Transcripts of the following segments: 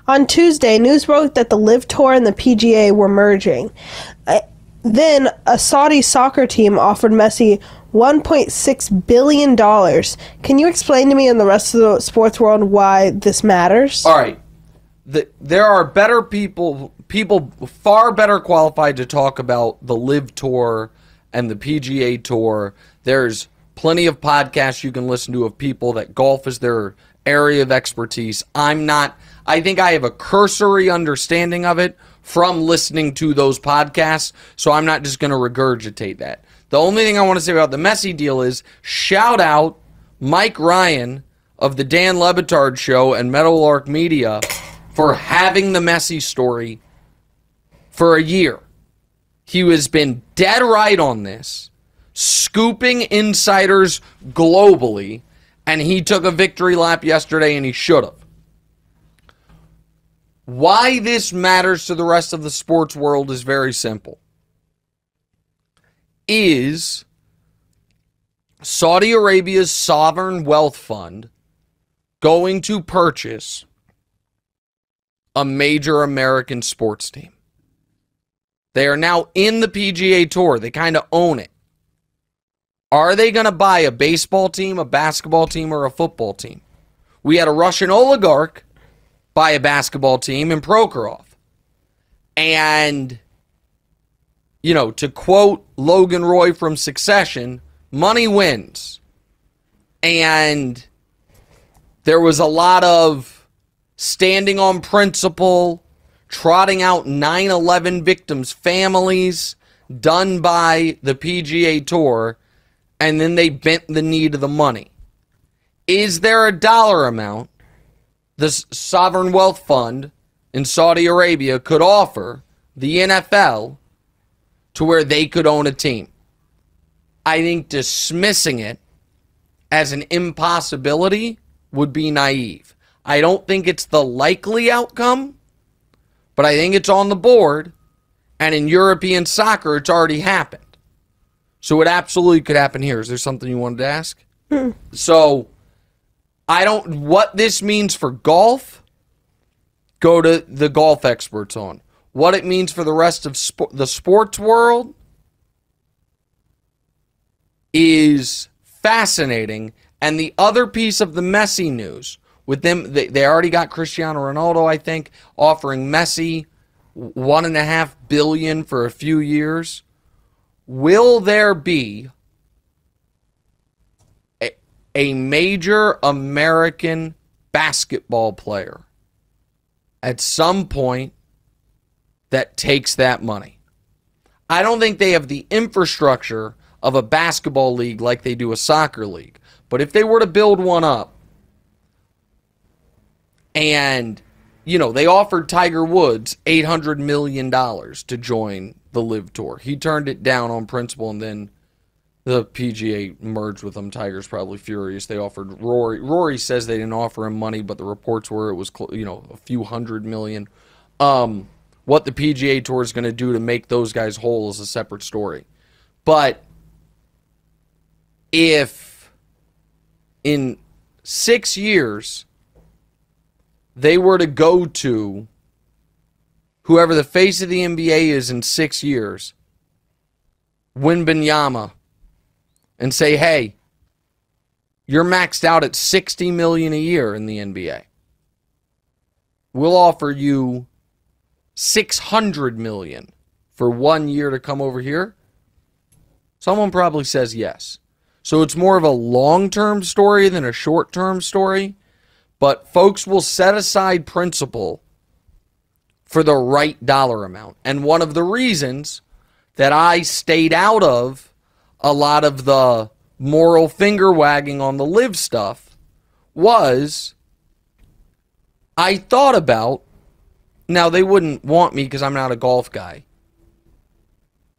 On Tuesday, news broke that the LIV Tour and the PGA were merging. Then, a Saudi soccer team offered Messi $1.6 billion. Can you explain to me and the rest of the sports world why this matters? All right. There are better people far better qualified to talk about the LIV Tour and the PGA Tour. There's plenty of podcasts you can listen to of people that golf is their area of expertise. I think I have a cursory understanding of it from listening to those podcasts, so I'm not just going to regurgitate that. The only thing I want to say about the Messi deal is shout out Mike Ryan of the Dan Le Batard Show and Meadowlark Media for having the Messi story for a year. He has been dead right on this, scooping insiders globally, and he took a victory lap yesterday, and he should have. Why this matters to the rest of the sports world is very simple. Is Saudi Arabia's sovereign wealth fund going to purchase a major American sports team? They are now in the PGA Tour. They kind of own it. Are they going to buy a baseball team, a basketball team, or a football team? We had a Russian oligarch buy a basketball team in Prokhorov. And, to quote Logan Roy from Succession, money wins. And there was a lot of standing on principle, trotting out 9/11 victims' families, done by the PGA Tour, and then they bent the knee to the money. Is there a dollar amount the Sovereign Wealth Fund in Saudi Arabia could offer the NFL to where they could own a team? I think dismissing it as an impossibility would be naive. I don't think it's the likely outcome, but I think it's on the board, and in European soccer, it's already happened. So it absolutely could happen here. Is there something you wanted to ask? So, what this means for golf, go to the golf experts on. What it means for the rest of the sports world is fascinating. And the other piece of the Messi news, with them, they already got Cristiano Ronaldo, I think, offering Messi $1.5 billion for a few years. Will there be a major American basketball player at some point that takes that money? I don't think they have the infrastructure of a basketball league like they do a soccer league. But if they were to build one up, and, they offered Tiger Woods $800 million to join the LIV Tour. He turned it down on principle, and then the PGA merged with them. Tiger's probably furious. They offered Rory. Rory says they didn't offer him money, but the reports were it was, a few $100 million. What the PGA Tour is going to do to make those guys whole is a separate story. But if in 6 years they were to go to whoever the face of the NBA is in 6 years, Wembanyama, and say, hey, you're maxed out at $60 million a year in the NBA. We'll offer you $600 million for 1 year to come over here. Someone probably says yes. So it's more of a long-term story than a short-term story. But folks will set aside principle for the right dollar amount. And one of the reasons that I stayed out of a lot of the moral finger wagging on the LIV stuff was I thought about, now they wouldn't want me because I'm not a golf guy.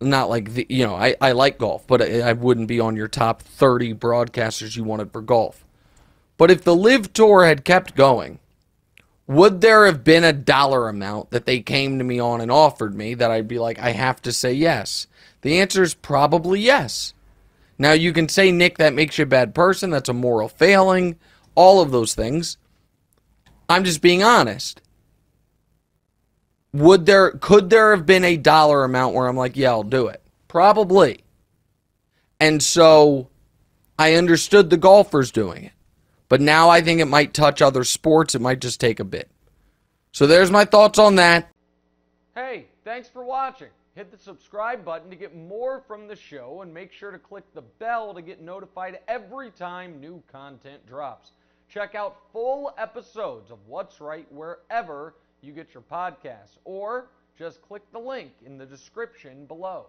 Not like, I like golf, but I wouldn't be on your top 30 broadcasters you wanted for golf. But if the LIV Tour had kept going, would there have been a dollar amount that they came to me on and offered me that I'd be like, I have to say yes? The answer is probably yes. Now, you can say, Nick, that makes you a bad person. That's a moral failing. All of those things. I'm just being honest. Could there have been a dollar amount where I'm like, yeah, I'll do it? Probably. And so I understood the golfers doing it. But now I think it might touch other sports. It might just take a bit. So there's my thoughts on that. Hey, thanks for watching. Hit the subscribe button to get more from the show, and make sure to click the bell to get notified every time new content drops. Check out full episodes of What's Right wherever you get your podcasts, or just click the link in the description below.